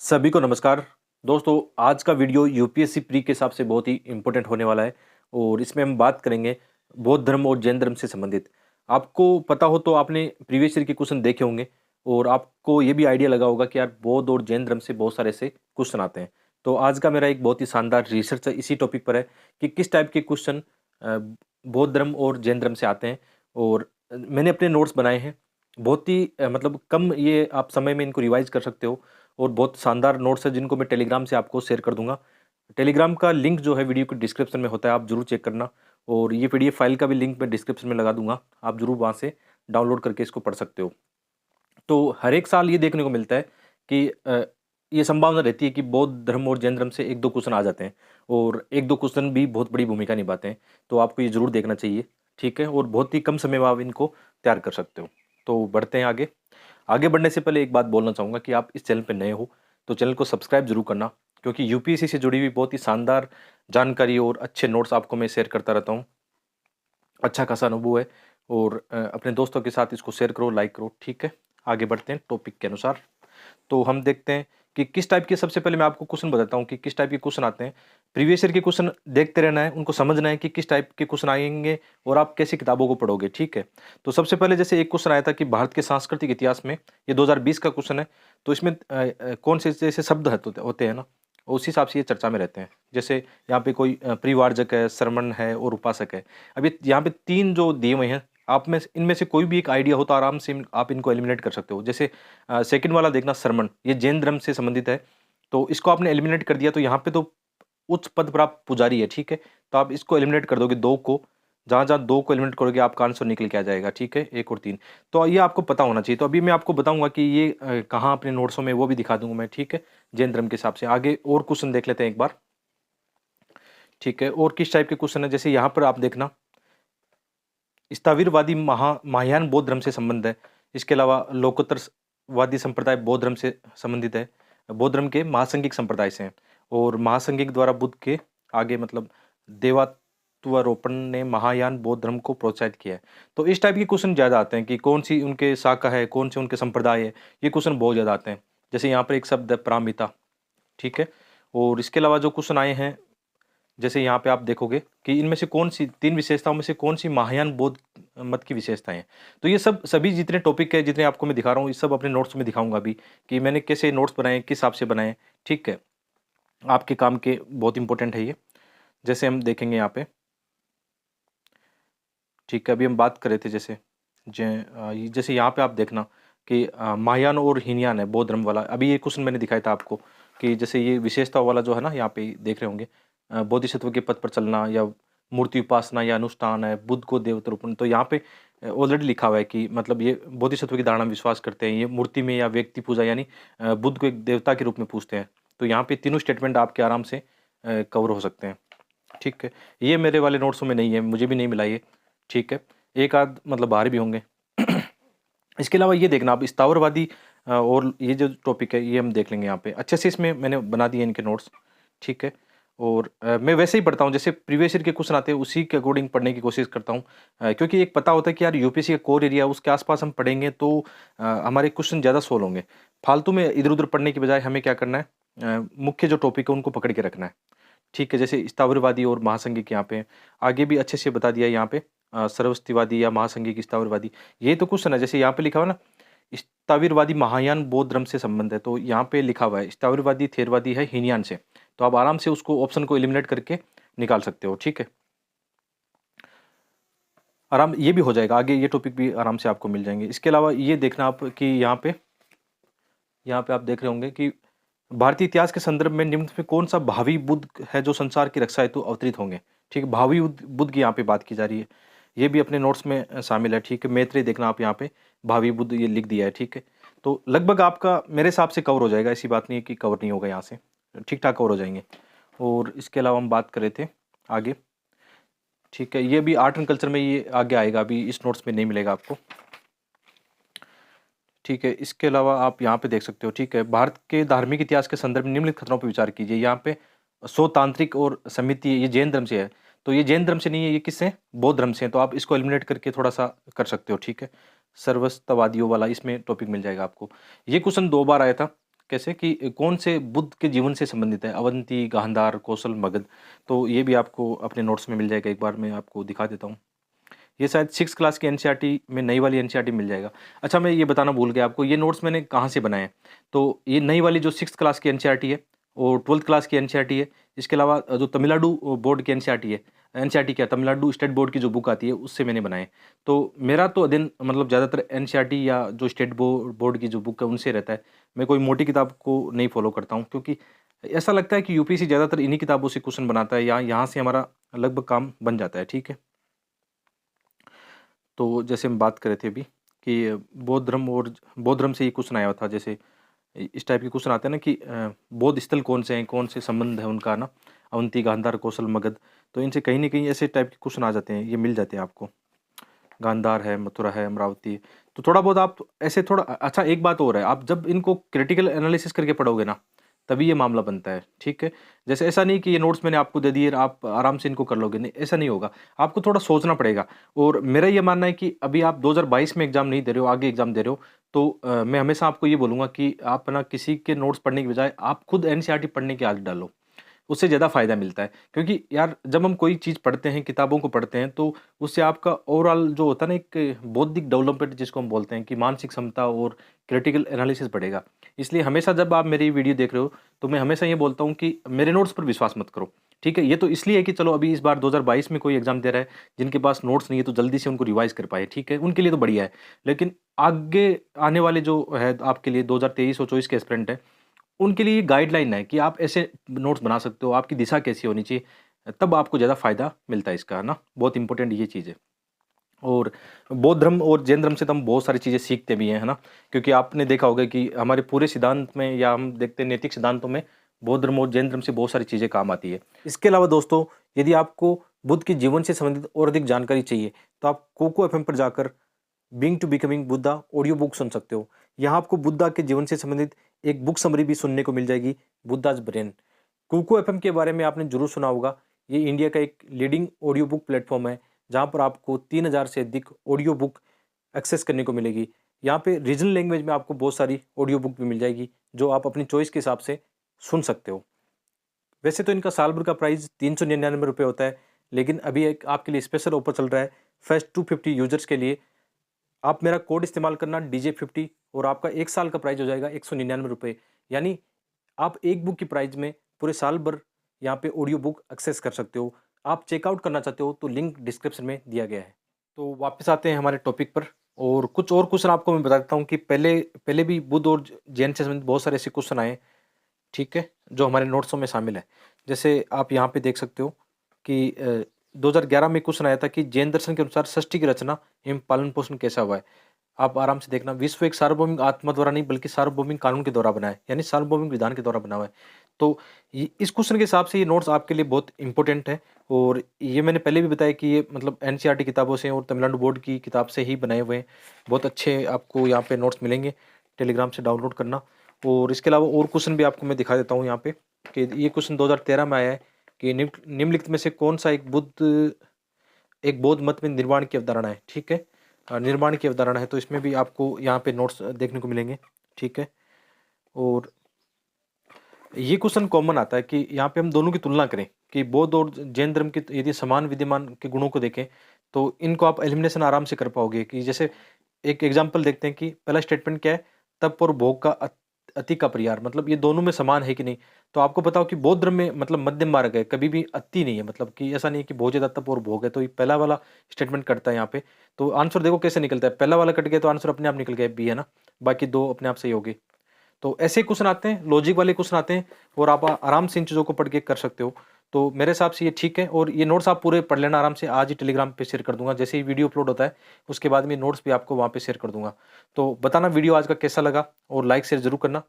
सभी को नमस्कार। दोस्तों, आज का वीडियो यूपीएससी प्री के हिसाब से बहुत ही इम्पोर्टेंट होने वाला है और इसमें हम बात करेंगे बौद्ध धर्म और जैन धर्म से संबंधित। आपको पता हो तो आपने प्रीवियस ईयर के क्वेश्चन देखे होंगे और आपको ये भी आइडिया लगा होगा कि यार बौद्ध और जैन धर्म से बहुत सारे ऐसे क्वेश्चन आते हैं। तो आज का मेरा एक बहुत ही शानदार रिसर्च इसी टॉपिक पर है कि किस टाइप के क्वेश्चन बौद्ध धर्म और जैन धर्म से आते हैं। और मैंने अपने नोट्स बनाए हैं। बहुत ही मतलब कम ये आप समय में इनको रिवाइज कर सकते हो और बहुत शानदार नोट्स है जिनको मैं टेलीग्राम से आपको शेयर कर दूंगा। टेलीग्राम का लिंक जो है वीडियो के डिस्क्रिप्शन में होता है, आप जरूर चेक करना। और ये पीडीएफ फाइल का भी लिंक मैं डिस्क्रिप्शन में लगा दूंगा, आप जरूर वहाँ से डाउनलोड करके इसको पढ़ सकते हो। तो हर एक साल ये देखने को मिलता है कि ये संभावना रहती है कि बौद्ध धर्म और जैन धर्म से एक दो क्वेश्चन आ जाते हैं और एक दो क्वेश्चन भी बहुत बड़ी भूमिका निभाते हैं। तो आपको ये जरूर देखना चाहिए, ठीक है। और बहुत ही कम समय में आप इनको तैयार कर सकते हो। तो बढ़ते हैं आगे। आगे बढ़ने से पहले एक बात बोलना चाहूँगा कि आप इस चैनल पर नए हो तो चैनल को सब्सक्राइब जरूर करना, क्योंकि यूपीएससी से जुड़ी हुई बहुत ही शानदार जानकारी और अच्छे नोट्स आपको मैं शेयर करता रहता हूँ। अच्छा खासा अनुभव है और अपने दोस्तों के साथ इसको शेयर करो, लाइक करो, ठीक है। आगे बढ़ते हैं टॉपिक के अनुसार। तो हम देखते हैं कि किस टाइप के, सबसे पहले मैं आपको क्वेश्चन बताता हूँ कि किस टाइप के क्वेश्चन आते हैं। प्रीवियस ईयर के क्वेश्चन देखते रहना है, उनको समझना है कि किस टाइप के क्वेश्चन आएंगे और आप कैसी किताबों को पढ़ोगे, ठीक है। तो सबसे पहले जैसे एक क्वेश्चन आया था कि भारत के सांस्कृतिक इतिहास में, ये 2020 का क्वेश्चन है। तो इसमें कौन से जैसे शब्द होते हैं ना, उस हिसाब से ये चर्चा में रहते हैं। जैसे यहाँ पे कोई परिवारजक है, श्रमण है और उपासक है। अभी यहाँ पे तीन जो दिए हुए हैं, आप में इनमें से कोई भी एक आइडिया हो तो आराम से आप इनको एलिमिनेट कर सकते हो। जैसे सेकंड वाला देखना, श्रमण, ये जैन धर्म से संबंधित है। तो इसको आपने एलिमिनेट कर दिया तो यहाँ पे तो उच्च पद प्राप्त पुजारी है, ठीक है। तो आप इसको एलिमिनेट कर दोगे, दो को, जहाँ जहाँ दो को एलिमिनेट करोगे आपका आंसर निकल के आ जाएगा, ठीक है। एक और तीन, तो ये आपको पता होना चाहिए। तो अभी मैं आपको बताऊंगा कि ये कहाँ अपने नोट्सों में, वो भी दिखा दूंगा मैं, ठीक है, जैन धर्म के हिसाब से। आगे और क्वेश्चन देख लेते हैं एक बार, ठीक है। और किस टाइप के क्वेश्चन है, जैसे यहाँ पर आप देखना, स्थाविरवादी महायान बौद्ध धर्म से संबंध है। इसके अलावा लोकोत्तरवादी संप्रदाय बौद्ध धर्म से संबंधित है, बौद्ध धर्म के महासंघिक संप्रदाय से हैं। और महासंघिक द्वारा बुद्ध के आगे मतलब देवत्वारोपण ने महायान बौद्ध धर्म को प्रोत्साहित किया है। तो इस टाइप के क्वेश्चन ज़्यादा आते हैं कि कौन सी उनके शाखा है, कौन से उनके संप्रदाय है, ये क्वेश्चन बहुत ज़्यादा आते हैं। जैसे यहाँ पर एक शब्द है प्रामिता, ठीक है। और इसके अलावा जो क्वेश्चन आए हैं, जैसे यहाँ पे आप देखोगे कि इनमें से कौन सी तीन विशेषताओं में से कौन सी महायान बौद्ध मत की विशेषताएं हैं। तो ये सब सभी जितने टॉपिक है, जितने आपको मैं दिखा रहा हूँ, ये सब अपने नोट्स में दिखाऊंगा अभी कि मैंने कैसे नोट्स बनाए, किस हिसाब से बनाए, ठीक है। आपके काम के बहुत इंपॉर्टेंट है ये। जैसे हम देखेंगे यहाँ पे, ठीक है, अभी हम बात कर रहे थे जैसे जैसे यहाँ पे आप देखना कि महायान और हीनयान है बौद्ध धर्म वाला। अभी ये क्वेश्चन मैंने दिखाया था आपको कि जैसे ये विशेषता वाला जो है ना, यहाँ पे देख रहे होंगे, बोधिसत्व के पथ पर चलना या मूर्ति उपासना या अनुष्ठान है, बुद्ध को देवता रूपण। तो यहाँ पे ऑलरेडी लिखा हुआ है कि मतलब ये बोधिसत्व की धारणा में विश्वास करते हैं, ये मूर्ति में या व्यक्ति पूजा यानी बुद्ध को एक देवता के रूप में पूजते हैं। तो यहाँ पे तीनों स्टेटमेंट आपके आराम से कवर हो सकते हैं, ठीक है। ये मेरे वाले नोट्सों में नहीं है, मुझे भी नहीं मिला ये, ठीक है। एक आध मतलब बाहर भी होंगे। इसके अलावा ये देखना आप, स्थावरवादी और ये जो टॉपिक है ये हम देख लेंगे यहाँ पे अच्छे से। इसमें मैंने बना दिए इनके नोट्स, ठीक है। और मैं वैसे ही पढ़ता हूँ जैसे प्रीवियस ईयर के क्वेश्चन आते हैं उसी के अकॉर्डिंग पढ़ने की कोशिश करता हूँ, क्योंकि एक पता होता है कि यार यूपीएससी का कोर एरिया उसके आसपास हम पढ़ेंगे तो हमारे क्वेश्चन ज़्यादा सोल्व होंगे। फालतू में इधर उधर पढ़ने की बजाय हमें क्या करना है, मुख्य जो टॉपिक है उनको पकड़ के रखना है, ठीक है। जैसे स्थावरवादी और महासंघिक यहाँ पे आगे भी अच्छे से बता दिया है। यहाँ पे सर्वस्तिवादी या महासंघिक स्थावरवादी, ये तो क्वेश्चन है। जैसे यहाँ पे लिखा हुआ ना, स्थाविरवादी महायान बौद्ध धर्म से संबंध है, तो यहाँ पे लिखा हुआ है स्थाविरवादी थेरवादी है हीनयान से। तो आप आराम से उसको ऑप्शन को एलिमिनेट करके निकाल सकते हो, ठीक है। आराम ये भी हो जाएगा, आगे ये टॉपिक भी आराम से आपको मिल जाएंगे। इसके अलावा ये देखना आप कि यहाँ पे आप देख रहे होंगे कि भारतीय इतिहास के संदर्भ में निम्न में कौन सा भावी बुद्ध है जो संसार की रक्षा हेतु अवतरित होंगे, ठीक है। भावी बुद्ध की यहाँ पे बात की जा रही है, ये भी अपने नोट्स में शामिल है, ठीक है। मैत्रेय देखना आप यहाँ पे भावी बुद्ध ये लिख दिया है, ठीक है। तो लगभग आपका मेरे हिसाब से कवर हो जाएगा, ऐसी बात नहीं है कि कवर नहीं होगा, यहाँ से ठीक ठाक कवर हो जाएंगे। और इसके अलावा हम बात कर रहे थे आगे, ठीक है। ये भी आर्ट एंड कल्चर में ये आगे आएगा, अभी इस नोट्स में नहीं मिलेगा आपको, ठीक है। इसके अलावा आप यहाँ पे देख सकते हो, ठीक है। भारत के धार्मिक इतिहास के संदर्भ में निम्नलिखित खतरों पर विचार कीजिए। यहाँ पे स्वतांत्रिक और समिति, ये जैन धर्म से है। तो ये जैन धर्म से नहीं है, ये किससे है, बौद्ध धर्म से है। तो आप इसको एलिमिनेट करके थोड़ा सा कर सकते हो, ठीक है। सर्वस्तवादियों वाला इसमें टॉपिक मिल जाएगा आपको। ये क्वेश्चन 2 बार आया था कैसे कि कौन से बुद्ध के जीवन से संबंधित है, अवंती, गांधार, कौशल, मगध। तो ये भी आपको अपने नोट्स में मिल जाएगा, एक बार मैं आपको दिखा देता हूँ। ये शायद 6th क्लास की एनसीईआरटी में नई वाली एनसीईआरटी मिल जाएगा। अच्छा, मैं ये बताना भूल गया आपको, ये नोट्स मैंने कहाँ से बनाए हैं। तो ये नई वाली जो 6th क्लास की एनसीईआरटी है और 12th क्लास की एनसीईआरटी है, इसके अलावा जो तमिलनाडु बोर्ड की एनसीईआरटी है, एनसीईआरटी क्या तमिलनाडु स्टेट बोर्ड की जो बुक आती है उससे मैंने बनाए। तो मेरा तो अध्ययन मतलब ज़्यादातर एनसीईआरटी या जो स्टेट बोर्ड की जो बुक है उनसे रहता है। मैं कोई मोटी किताब को नहीं फॉलो करता हूँ, क्योंकि ऐसा लगता है कि यूपीएससी ज़्यादातर इन्हीं किताबों से क्वेश्चन बनाता है, या यहाँ से हमारा लगभग काम बन जाता है। ठीक है, तो जैसे हम बात कर रहे थे अभी कि बौद्ध धर्म से ये क्वेश्चन आया था। जैसे इस टाइप के क्वेश्चन आते हैं ना कि बौद्ध स्थल कौन से हैं, कौन से संबंध है उनका ना, अवंती, गांधार, कौशल, मगध। तो इनसे कहीं ना कहीं ऐसे टाइप के क्वेश्चन आ जाते हैं, ये मिल जाते हैं आपको। गांधार है, मथुरा है, अमरावती। तो थोड़ा बहुत आप ऐसे थोड़ा अच्छा, एक बात और है, आप जब इनको क्रिटिकल एनालिसिस करके पढ़ोगे ना, तभी ये मामला बनता है। ठीक है, जैसे ऐसा नहीं कि ये नोट्स मैंने आपको दे दिए आप आराम से इनको कर लोगे, नहीं, ऐसा नहीं होगा। आपको थोड़ा सोचना पड़ेगा। और मेरा ये मानना है कि अभी आप 2022 में एग्जाम नहीं दे रहे हो, आगे एग्जाम दे रहे हो, तो मैं हमेशा आपको ये बोलूँगा कि आप ना किसी के नोट्स पढ़ने की बजाय आप खुद एनसीईआरटी पढ़ने की आदत डालो, उससे ज़्यादा फ़ायदा मिलता है। क्योंकि यार जब हम कोई चीज़ पढ़ते हैं, किताबों को पढ़ते हैं, तो उससे आपका ओवरऑल जो होता है ना, एक बौद्धिक डेवलपमेंट जिसको हम बोलते हैं, कि मानसिक क्षमता और क्रिटिकल एनालिसिस बढ़ेगा। इसलिए हमेशा जब आप मेरी वीडियो देख रहे हो, तो मैं हमेशा ये बोलता हूँ कि मेरे नोट्स पर विश्वास मत करो। ठीक है, ये तो इसलिए है कि चलो अभी इस बार 2022 में कोई एग्जाम दे रहा है, जिनके पास नोट्स नहीं है तो जल्दी से उनको रिवाइज कर पाए। ठीक है, उनके लिए तो बढ़िया है। लेकिन आगे आने वाले जो है आपके लिए 2023 और 24 के एस्पिरेंट हैं, उनके लिए गाइडलाइन है कि आप ऐसे नोट्स बना सकते हो, आपकी दिशा कैसी होनी चाहिए, तब आपको ज़्यादा फ़ायदा मिलता है इसका, है ना। बहुत इंपॉर्टेंट ये चीज़ है। और बौद्ध धर्म और जैन धर्म से तो हम बहुत सारी चीज़ें सीखते भी हैं, है ना। क्योंकि आपने देखा होगा कि हमारे पूरे सिद्धांत में, या हम देखते हैं नैतिक सिद्धांतों में, बौद्ध धर्म और जैन धर्म से बहुत सारी चीज़ें काम आती है। इसके अलावा दोस्तों, यदि आपको बुद्ध के जीवन से संबंधित और अधिक जानकारी चाहिए, तो आप कोको एफएम पर जाकर being to becoming Buddha audio book सुन सकते हो। यहाँ आपको बुद्धा के जीवन से संबंधित एक बुक समरी भी सुनने को मिल जाएगी, बुद्धाज ब्रेन। कुको एफएम के बारे में आपने जरूर सुना होगा। ये इंडिया का एक लीडिंग ऑडियो बुक प्लेटफॉर्म है, जहाँ पर आपको 3000 से अधिक ऑडियो बुक एक्सेस करने को मिलेगी। यहाँ पे रीजनल लैंग्वेज में आपको बहुत सारी ऑडियो बुक भी मिल जाएगी, जो आप अपनी चॉइस के हिसाब से सुन सकते हो। वैसे तो इनका साल भर का प्राइस 399 रुपये होता है, लेकिन अभी एक आपके लिए स्पेशल ऑफर चल रहा है फेस्ट 250 यूजर्स के लिए। आप मेरा कोड इस्तेमाल करना DJ50, और आपका एक साल का प्राइस हो जाएगा 199 रुपये। यानी आप एक बुक की प्राइस में पूरे साल भर यहाँ पे ऑडियो बुक एक्सेस कर सकते हो। आप चेकआउट करना चाहते हो तो लिंक डिस्क्रिप्शन में दिया गया है। तो वापस आते हैं हमारे टॉपिक पर, और कुछ और क्वेश्चन आपको मैं बता देता हूँ कि पहले पहले भी बुद्ध और जैन से संबंधित बहुत सारे ऐसे क्वेश्चन आए। ठीक है, जो हमारे नोट्सों में शामिल है। जैसे आप यहाँ पे देख सकते हो कि 2011 में क्वेश्चन आया था कि जैन दर्शन के अनुसार सृष्टि की रचना एवं पालन पोषण कैसा हुआ है। आप आराम से देखना, विश्व एक सार्वभौमिक आत्मा द्वारा नहीं बल्कि सार्वभौमिक कानून के द्वारा बना है, यानी सार्वभौमिक विधान के द्वारा बना हुआ है। तो इस क्वेश्चन के हिसाब से ये नोट्स आपके लिए बहुत इंपॉर्टेंट है। और ये मैंने पहले भी बताया कि ये मतलब एनसीईआरटी किताबों से और तमिलनाडु बोर्ड की किताब से ही बनाए हुए हैं। बहुत अच्छे आपको यहाँ पे नोट्स मिलेंगे, टेलीग्राम से डाउनलोड करना। और इसके अलावा और क्वेश्चन भी आपको मैं दिखा देता हूँ यहाँ पे, कि ये क्वेश्चन 2013 में आया है कि निम्नलिखित में से कौन सा एक बौद्ध मत में निर्वाण की अवधारणा है। ठीक है, निर्माण की अवधारणा है। तो इसमें भी आपको यहाँ पे नोट्स देखने को मिलेंगे। ठीक है, और ये क्वेश्चन कॉमन आता है कि यहाँ पे हम दोनों की तुलना करें कि बौद्ध और जैन धर्म की यदि समान विद्यमान के गुणों को देखें, तो इनको आप एलिमिनेशन आराम से कर पाओगे। कि जैसे एक एग्जाम्पल देखते हैं कि पहला स्टेटमेंट क्या है, तप और भोग का अति का परिहार, मतलब ये दोनों में समान है कि नहीं। तो आपको पता हो कि बौद्ध धर्म में मतलब मध्यम मार्ग है, कभी भी अति नहीं है, मतलब कि ऐसा नहीं है कि बहुत ज्यादा तप और भोग है। तो ये पहला वाला स्टेटमेंट कटता है यहाँ पे। तो आंसर देखो कैसे निकलता है, पहला वाला कट गया तो आंसर अपने आप निकल गया बी, है ना। बाकी दो अपने आप सही हो गए। तो ऐसे क्वेश्चन आते हैं, लॉजिक वाले क्वेश्चन आते हैं, और आप आराम से इन चीज़ों को पढ़ के कर सकते हो। तो मेरे हिसाब से ये ठीक है। और ये नोट्स आप पूरे पढ़ लेना आराम से, आज ही टेलीग्राम पे शेयर कर दूंगा। जैसे ही वीडियो अपलोड होता है उसके बाद में नोट्स भी आपको वहाँ पे शेयर कर दूंगा। तो बताना वीडियो आज का कैसा लगा, और लाइक शेयर जरूर करना।